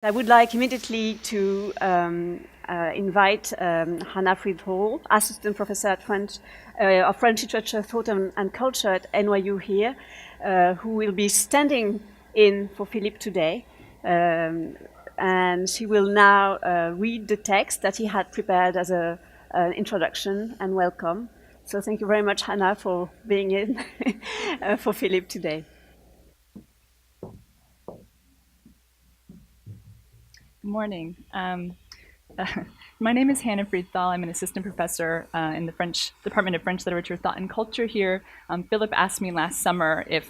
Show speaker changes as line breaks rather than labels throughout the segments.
I would like immediately to invite Hannah Friedhall, Assistant Professor at of French Literature, Thought and Culture at NYU here, who will be standing in for Phillip today. And she will now read the text that he had prepared as an introduction and welcome. So thank you very much, Hannah, for being in for Phillip today.
Good morning. My name is Hannah Friedhall. I'm an assistant professor in the Department of French Literature, Thought and Culture here. Philip asked me last summer if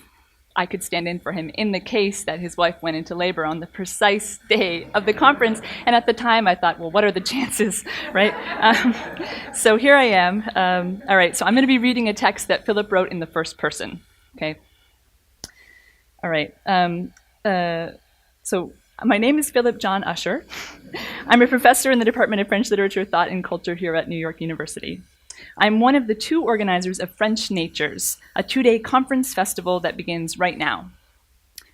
I could stand in for him in the case that his wife went into labor on the precise day of the conference. And at the time I thought, well, what are the chances, right? So here I am. All right, so I'm going to be reading a text that Philip wrote in the first person, okay? All right, so my name is Philip John Usher. I'm a professor in the Department of French Literature, Thought and Culture here at New York University. I'm one of the two organizers of French Natures, a two-day conference festival that begins right now.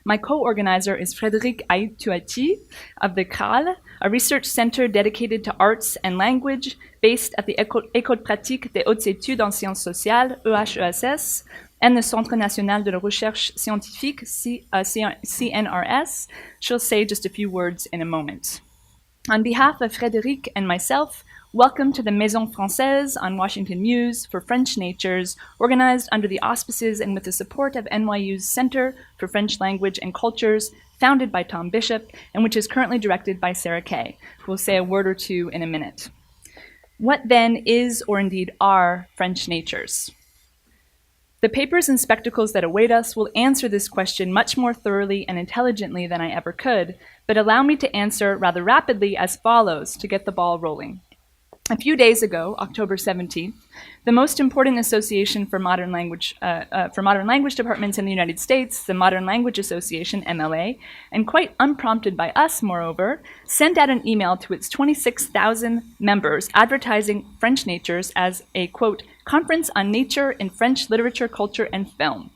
My co-organizer is Frédérique Ait-Touati of the CRAL, a research center dedicated to arts and language based at the École pratique des hautes études en sciences sociales, EHESS, and the Centre National de la Recherche Scientifique, CNRS. She'll say just a few words in a moment. On behalf of Frédérique and myself, welcome to the Maison Française on Washington Mews for French Natures, organized under the auspices and with the support of NYU's Center for French Language and Cultures, founded by Tom Bishop, and which is currently directed by Sarah Kay, who will say a word or two in a minute. What then is, or indeed are, French Natures? The papers and spectacles that await us will answer this question much more thoroughly and intelligently than I ever could, but allow me to answer rather rapidly as follows to get the ball rolling. A few days ago, October 17th, the most important association for modern language departments in the United States, the Modern Language Association, MLA, and quite unprompted by us, moreover, sent out an email to its 26,000 members advertising French Natures as a, quote, conference on nature in French literature, culture, and film.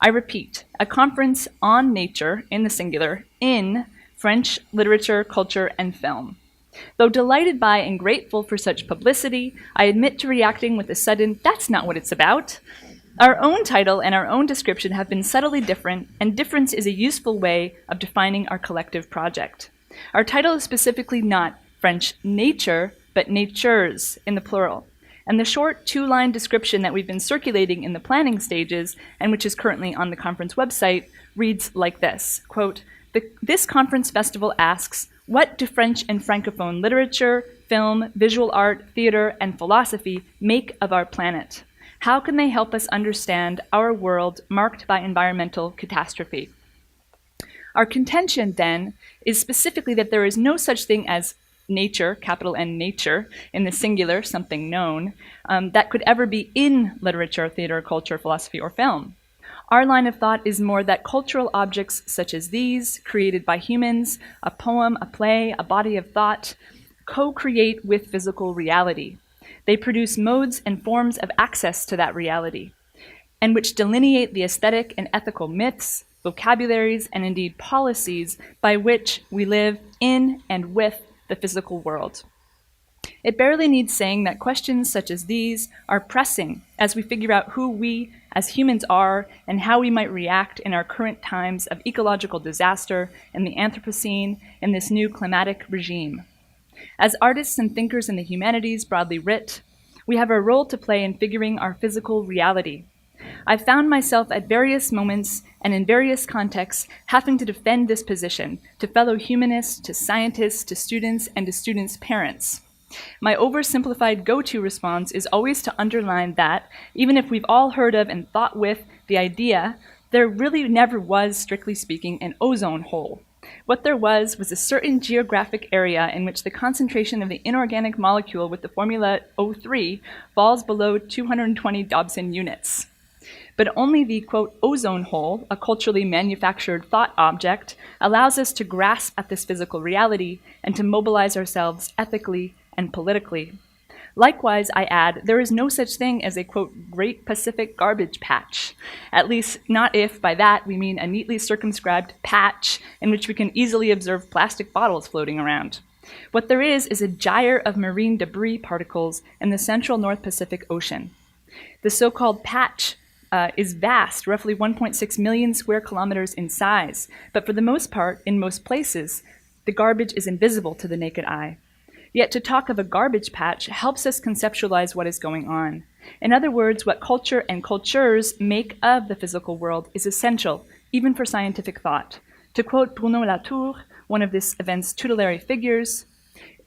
I repeat, a conference on nature, in the singular, in French literature, culture, and film. Though delighted by and grateful for such publicity, I admit to reacting with a sudden, that's not what it's about. Our own title and our own description have been subtly different, and difference is a useful way of defining our collective project. Our title is specifically not French nature, but natures in the plural. And the short two-line description that we've been circulating in the planning stages, and which is currently on the conference website, reads like this, quote, this conference festival asks, what do French and Francophone literature, film, visual art, theater, and philosophy make of our planet? How can they help us understand our world marked by environmental catastrophe? Our contention, then, is specifically that there is no such thing as nature, capital N nature, in the singular, something known, that could ever be in literature, theater, culture, philosophy, or film. Our line of thought is more that cultural objects such as these, created by humans, a poem, a play, a body of thought, co-create with physical reality. They produce modes and forms of access to that reality, and which delineate the aesthetic and ethical myths, vocabularies, and indeed policies by which we live in and with the physical world. It barely needs saying that questions such as these are pressing as we figure out who we as humans are and how we might react in our current times of ecological disaster in the Anthropocene in this new climatic regime. As artists and thinkers in the humanities broadly writ, we have a role to play in figuring our physical reality. I've found myself at various moments and in various contexts having to defend this position to fellow humanists, to scientists, to students, and to students' parents. My oversimplified go-to response is always to underline that, even if we've all heard of and thought with the idea, there really never was, strictly speaking, an ozone hole. What there was a certain geographic area in which the concentration of the inorganic molecule with the formula O3 falls below 220 Dobson units. But only the, quote, ozone hole, a culturally manufactured thought object, allows us to grasp at this physical reality and to mobilize ourselves ethically and politically. Likewise, I add, there is no such thing as a, quote, Great Pacific Garbage Patch, at least not if by that we mean a neatly circumscribed patch in which we can easily observe plastic bottles floating around. What there is a gyre of marine debris particles in the central North Pacific Ocean. The so-called patch is vast, roughly 1.6 million square kilometers in size, but for the most part, in most places, the garbage is invisible to the naked eye. Yet to talk of a garbage patch helps us conceptualize what is going on. In other words, what culture and cultures make of the physical world is essential, even for scientific thought. To quote Bruno Latour, one of this event's tutelary figures,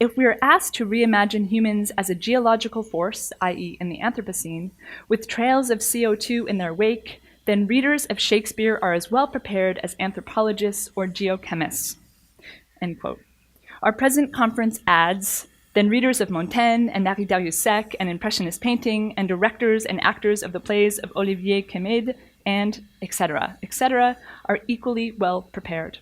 if we are asked to reimagine humans as a geological force, i.e. in the Anthropocene, with trails of CO2 in their wake, then readers of Shakespeare are as well prepared as anthropologists or geochemists. End quote. Our present conference adds, then readers of Montaigne and Marie Dariussec and Impressionist painting and directors and actors of the plays of Olivier Quémade and etc., are equally well prepared.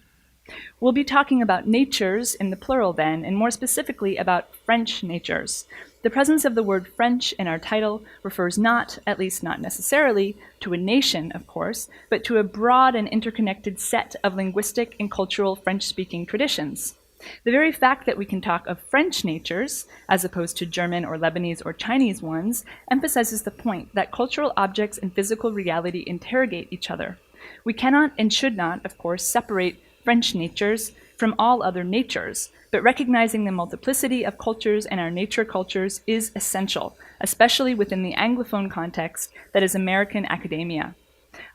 We'll be talking about natures in the plural then, and more specifically about French natures. The presence of the word French in our title refers not, at least not necessarily, to a nation, of course, but to a broad and interconnected set of linguistic and cultural French-speaking traditions. The very fact that we can talk of French natures, as opposed to German or Lebanese or Chinese ones, emphasizes the point that cultural objects and physical reality interrogate each other. We cannot and should not, of course, separate French natures from all other natures, but recognizing the multiplicity of cultures and our nature cultures is essential, especially within the Anglophone context that is American academia.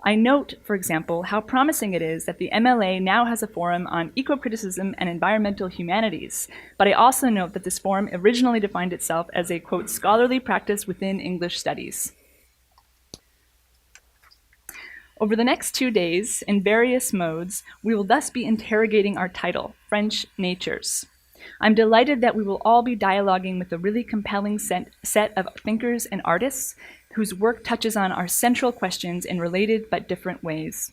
I note, for example, how promising it is that the MLA now has a forum on eco-criticism and environmental humanities, but I also note that this forum originally defined itself as a, quote, scholarly practice within English studies. Over the next 2 days, in various modes, we will thus be interrogating our title, French Natures. I'm delighted that we will all be dialoguing with a really compelling set of thinkers and artists whose work touches on our central questions in related but different ways.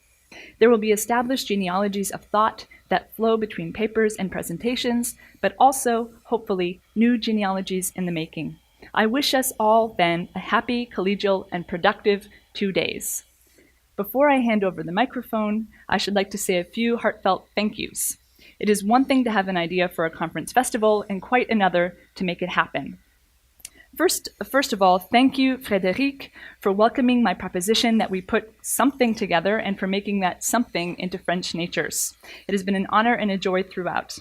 There will be established genealogies of thought that flow between papers and presentations, but also, hopefully, new genealogies in the making. I wish us all, then, a happy, collegial, and productive 2 days. Before I hand over the microphone, I should like to say a few heartfelt thank yous. It is one thing to have an idea for a conference festival and quite another to make it happen. First of all, thank you, Frédérique, for welcoming my proposition that we put something together and for making that something into French Natures. It has been an honor and a joy throughout.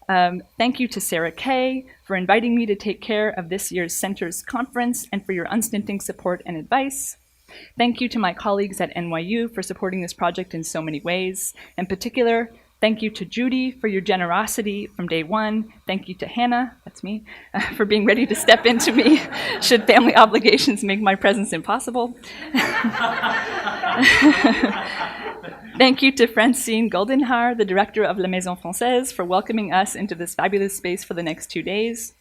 Thank you to Sarah Kay for inviting me to take care of this year's Center's conference and for your unstinting support and advice. Thank you to my colleagues at NYU for supporting this project in so many ways. In particular, thank you to Judy for your generosity from day one. Thank you to Hannah, that's me, for being ready to step into me should family obligations make my presence impossible. Thank you to Francine Goldenhaar, the director of La Maison Française, for welcoming us into this fabulous space for the next 2 days.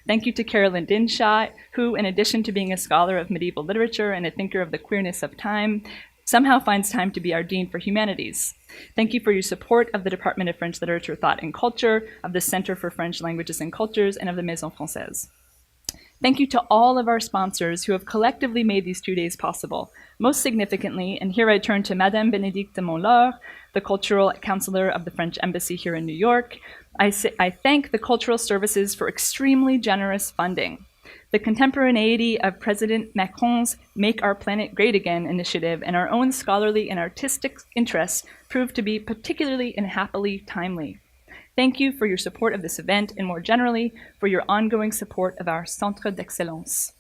Thank you to Carolyn Dinshaw, who, in addition to being a scholar of medieval literature and a thinker of the queerness of time, somehow finds time to be our Dean for Humanities. Thank you for your support of the Department of French Literature, Thought and Culture, of the Center for French Languages and Cultures, and of the Maison Française. Thank you to all of our sponsors who have collectively made these 2 days possible. Most significantly, and here I turn to Madame Bénédicte de Montlord, the cultural counselor of the French Embassy here in New York, I thank the cultural services for extremely generous funding. The contemporaneity of President Macron's Make Our Planet Great Again initiative and our own scholarly and artistic interests proved to be particularly and happily timely. Thank you for your support of this event and more generally for your ongoing support of our Centre d'Excellence.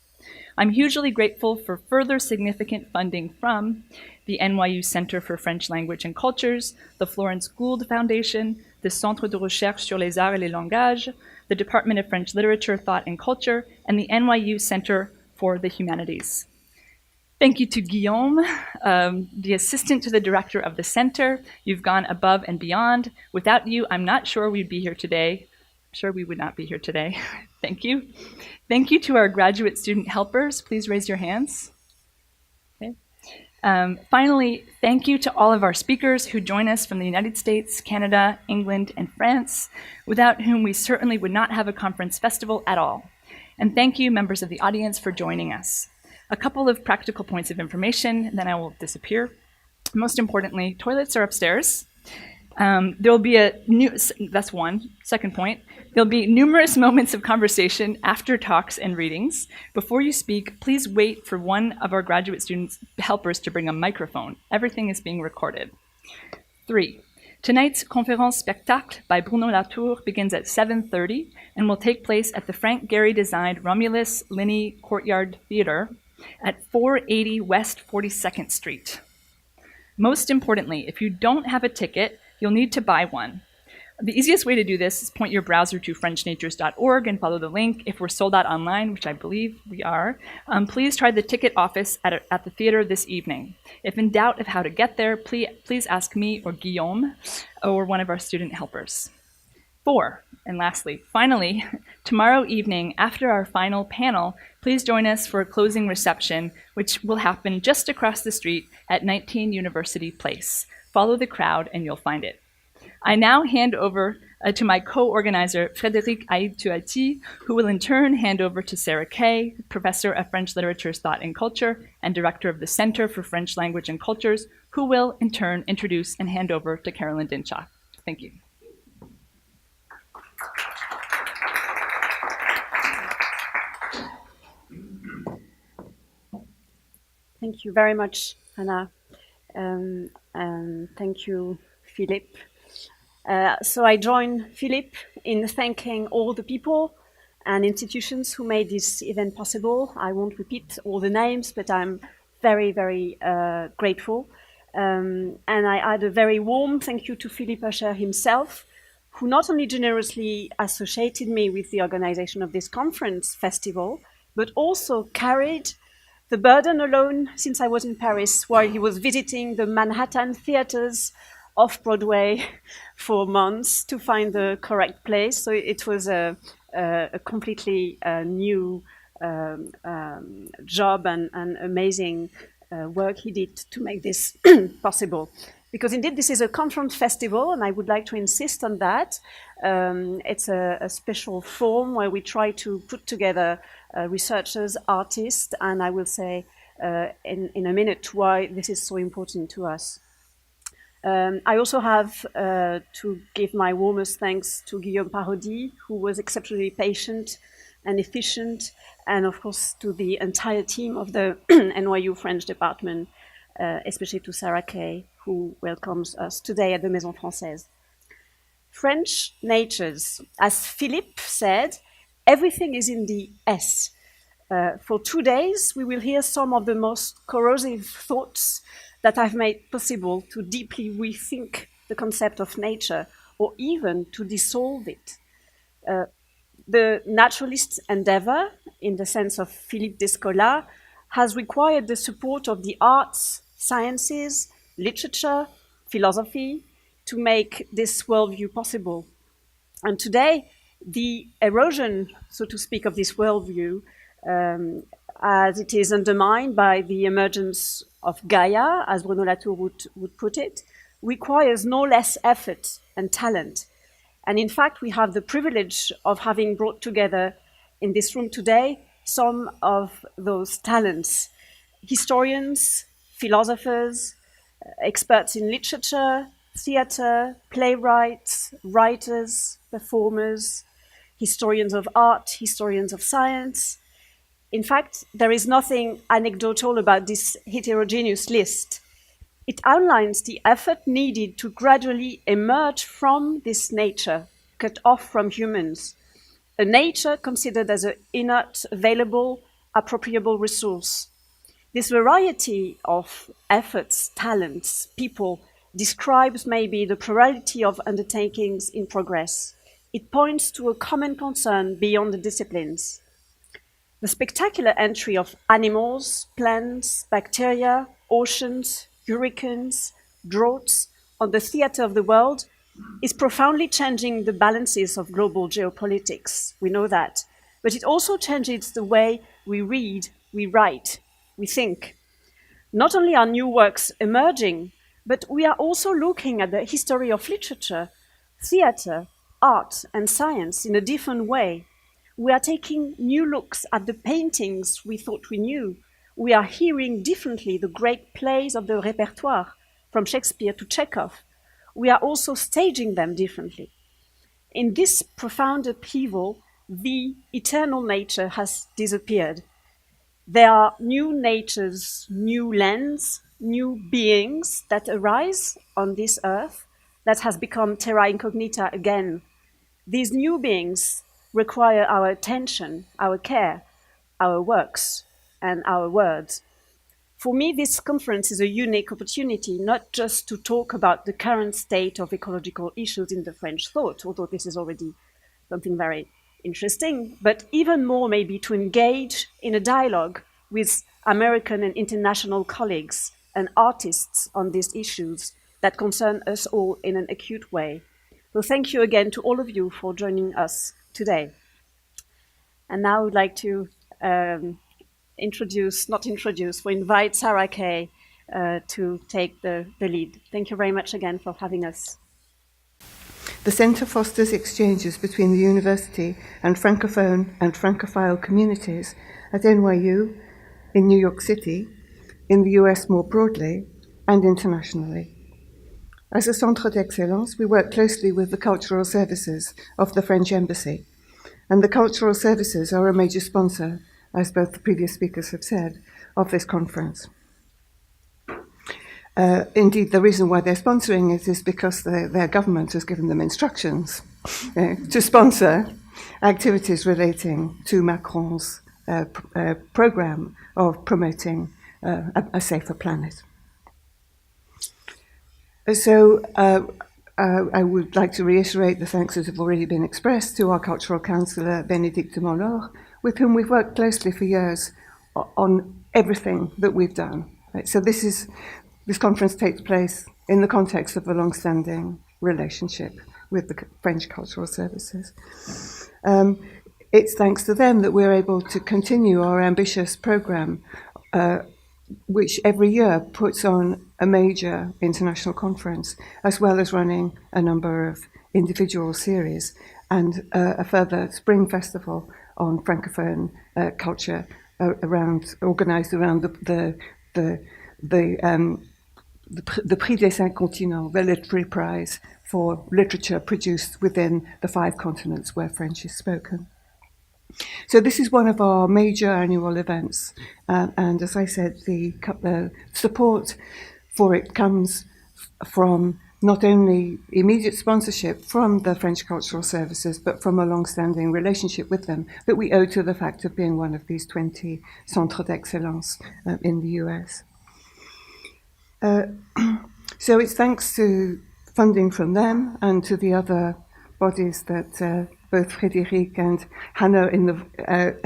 I'm hugely grateful for further significant funding from the NYU Center for French Language and Cultures, the Florence Gould Foundation, the Centre de Recherche sur les Arts et les Langages, the Department of French Literature, Thought and Culture, and the NYU Center for the Humanities. Thank you to Guillaume, the assistant to the director of the center. You've gone above and beyond. Without you, I'm not sure we'd be here today. I'm sure we would not be here today. Thank you. Thank you to our graduate student helpers. Please raise your hands. Okay. Finally, thank you to all of our speakers who join us from the United States, Canada, England, and France, without whom we certainly would not have a conference festival at all. And thank you, members of the audience, for joining us. A couple of practical points of information, then I will disappear. Most importantly, toilets are upstairs. There'll be that's one. Second point, there'll be numerous moments of conversation after talks and readings. Before you speak, please wait for one of our graduate students helpers to bring a microphone. Everything is being recorded. 3. Tonight's Conférence Spectacle by Bruno Latour begins at 7:30 and will take place at the Frank Gehry designed Romulus Linney Courtyard Theatre at 480 West 42nd Street. Most importantly, if you don't have a ticket, you'll need to buy one. The easiest way to do this is point your browser to frenchnatures.org and follow the link. If we're sold out online, which I believe we are, please try the ticket office at the theater this evening. If in doubt of how to get there, please ask me or Guillaume or one of our student helpers. 4, and lastly, finally, tomorrow evening after our final panel, please join us for a closing reception, which will happen just across the street at 19 University Place. Follow the crowd and you'll find it. I now hand over to my co-organizer, Frédérique Ait-Touati, who will in turn hand over to Sarah Kay, Professor of French Literature's Thought and Culture and Director of the Center for French Language and Cultures, who will in turn introduce and hand over to Carolyn Dinshaw. Thank you.
Thank you very much, Hannah. And thank you, Phillip. So I join Phillip in thanking all the people and institutions who made this event possible. I won't repeat all the names, but I'm very, very grateful. And I add a very warm thank you to Phillip Usher himself, who not only generously associated me with the organization of this conference festival, but also carried the burden alone since I was in Paris, while he was visiting the Manhattan theaters off-Broadway for months to find the correct place. So it was a completely new job and amazing work he did to make this possible. Because indeed, this is a conference festival, and I would like to insist on that. It's a special form where we try to put together researchers, artists, and I will say in a minute why this is so important to us. I also have to give my warmest thanks to Guillaume Parodi, who was exceptionally patient and efficient, and of course to the entire team of the NYU French department, especially to Sarah Kay, who welcomes us today at the Maison Française. French natures, as Phillip said, everything is in the S. For 2 days, we will hear some of the most corrosive thoughts that I've made possible to deeply rethink the concept of nature, or even to dissolve it. The naturalist endeavor, in the sense of Philippe Descola, has required the support of the arts, sciences, literature, philosophy, to make this worldview possible. And today, the erosion, so to speak, of this worldview, as it is undermined by the emergence of Gaia, as Bruno Latour would put it, requires no less effort and talent. And in fact, we have the privilege of having brought together in this room today some of those talents: historians, philosophers, experts in literature, theater, playwrights, writers, performers, historians of art, historians of science. In fact, there is nothing anecdotal about this heterogeneous list. It outlines the effort needed to gradually emerge from this nature, cut off from humans, a nature considered as an inert, available, appropriable resource. This variety of efforts, talents, people describes maybe the plurality of undertakings in progress. It points to a common concern beyond the disciplines. The spectacular entry of animals, plants, bacteria, oceans, hurricanes, droughts on the theater of the world is profoundly changing the balances of global geopolitics. We know that. But it also changes the way we read, we write, we think. Not only are new works emerging, but we are also looking at the history of literature, theater, art, and science in a different way. We are taking new looks at the paintings we thought we knew. We are hearing differently the great plays of the repertoire, from Shakespeare to Chekhov. We are also staging them differently. In this profound upheaval, the eternal nature has disappeared. There are new natures, new lands, new beings that arise on this earth that has become terra incognita again. These new beings require our attention, our care, our works, and our words. For me, this conference is a unique opportunity, not just to talk about the current state of ecological issues in the French thought, although this is already something very interesting, but even more maybe to engage in a dialogue with American and international colleagues and artists on these issues that concern us all in an acute way. So thank you again to all of you for joining us today. And now I would like to invite Sarah Kay to take the lead. Thank you very much again for having us.
The Centre fosters exchanges between the university and Francophone and Francophile communities at NYU, in New York City, in the US more broadly, and internationally. As a Centre d'Excellence, we work closely with the cultural services of the French Embassy, and the cultural services are a major sponsor, as both the previous speakers have said, of this conference. Indeed, the reason why they're sponsoring it is because their government has given them instructions to sponsor activities relating to Macron's program of promoting a safer planet. So I would like to reiterate the thanks that have already been expressed to our cultural counsellor, Bénédicte de Monlor, with whom we've worked closely for years on everything that we've done. Right? So this conference takes place in the context of a long-standing relationship with the French Cultural Services. It's thanks to them that we're able to continue our ambitious program, which every year puts on a major international conference, as well as running a number of individual series and a further spring festival on Francophone culture organised around the Prix des Cinq Continents, the Literary Prize for literature produced within the 5 continents where French is spoken. So this is one of our major annual events, and as I said, the support for it comes from not only immediate sponsorship from the French Cultural Services, but from a long-standing relationship with them that we owe to the fact of being one of these 20 Centres d'Excellence in the US. So it's thanks to funding from them and to the other bodies that both Frédérique and Hannah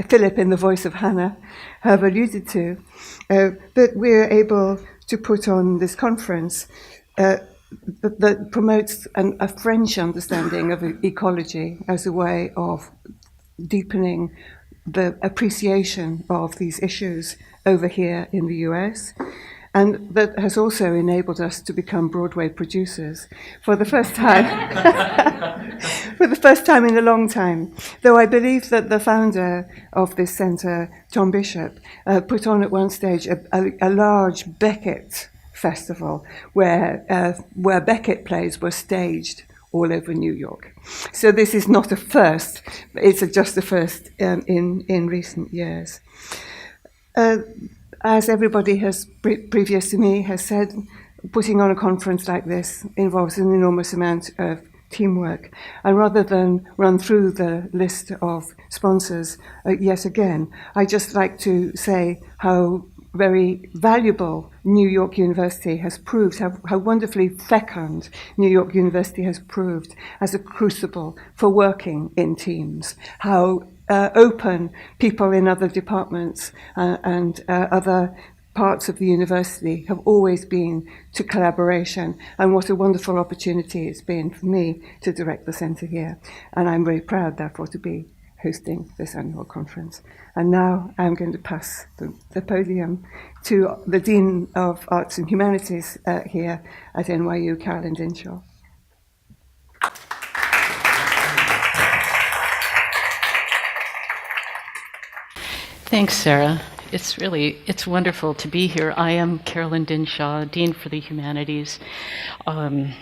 Phillip in the voice of Hannah have alluded to, that we're able to put on this conference that promotes a French understanding of ecology as a way of deepening the appreciation of these issues over here in the US. And that has also enabled us to become Broadway producers for the first time, for the first time in a long time. Though I believe that the founder of this centre, Tom Bishop, put on at one stage a large Beckett festival where Beckett plays were staged all over New York. So this is not a first, it's just a first in recent years. As everybody has previous to me has said, putting on a conference like this involves an enormous amount of teamwork. And rather than run through the list of sponsors yet again, I'd just like to say how very valuable New York University has proved, how wonderfully fecund New York University has proved as a crucible for working in teams, how open people in other departments and other parts of the university have always been to collaboration, and what a wonderful opportunity it's been for me to direct the centre here. And I'm very proud, therefore, to be hosting this annual conference. And now I'm going to pass the podium to the Dean of Arts and Humanities here at NYU, Carolyn Dinshaw.
Thanks, Sarah. It's wonderful to be here. I am Carolyn Dinshaw, Dean for the Humanities. I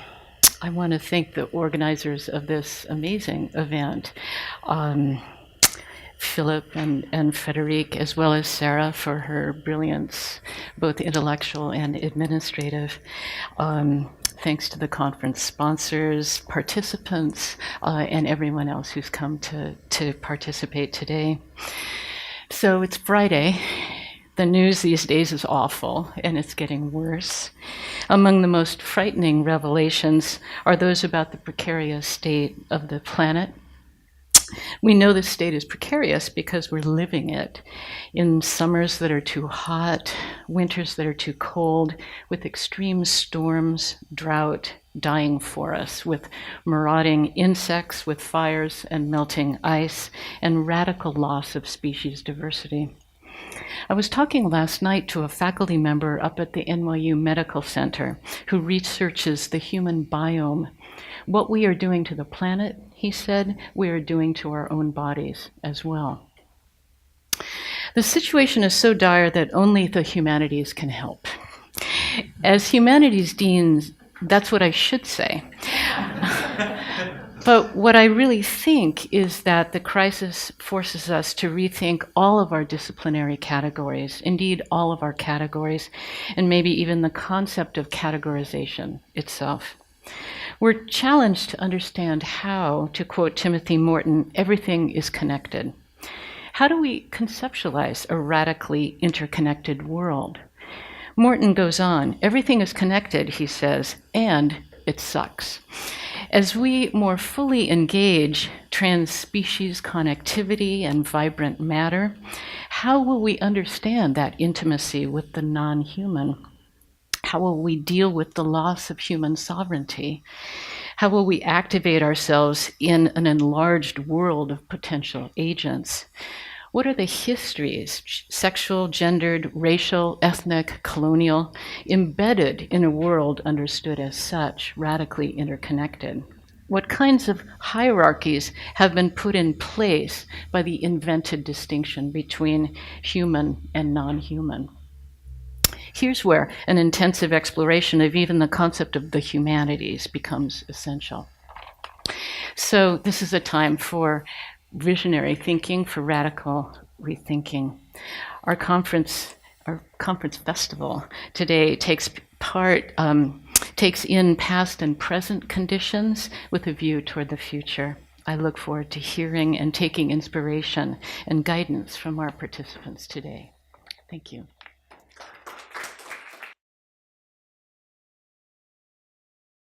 want to thank the organizers of this amazing event, Phillip and Frédérique, as well as Sarah for her brilliance, both intellectual and administrative. Thanks to the conference sponsors, participants, and everyone else who's come to participate today. So it's Friday. The news these days is awful, and it's getting worse. Among the most frightening revelations are those about the precarious state of the planet. We know this state is precarious because we're living it in summers that are too hot, winters that are too cold, with extreme storms, drought, dying forests, with marauding insects, with fires and melting ice, and radical loss of species diversity. I was talking last night to a faculty member up at the NYU Medical Center who researches the human biome. What we are doing to the planet, he said, we are doing to our own bodies as well. The situation is so dire that only the humanities can help. As humanities deans, that's what I should say. But what I really think is that the crisis forces us to rethink all of our disciplinary categories, indeed all of our categories, and maybe even the concept of categorization itself. We're challenged to understand how, to quote Timothy Morton, everything is connected. How do we conceptualize a radically interconnected world? Morton goes on, everything is connected, he says, and it sucks. As we more fully engage trans-species connectivity and vibrant matter, how will we understand that intimacy with the non-human? How will we deal with the loss of human sovereignty? How will we activate ourselves in an enlarged world of potential agents? What are the histories, sexual, gendered, racial, ethnic, colonial, embedded in a world understood as such, radically interconnected? What kinds of hierarchies have been put in place by the invented distinction between human and non-human? Here's where an intensive exploration of even the concept of the humanities becomes essential. So this is a time for visionary thinking, for radical rethinking. Our conference festival today takes in past and present conditions with a view toward the future. I look forward to hearing and taking inspiration and guidance from our participants today. Thank you.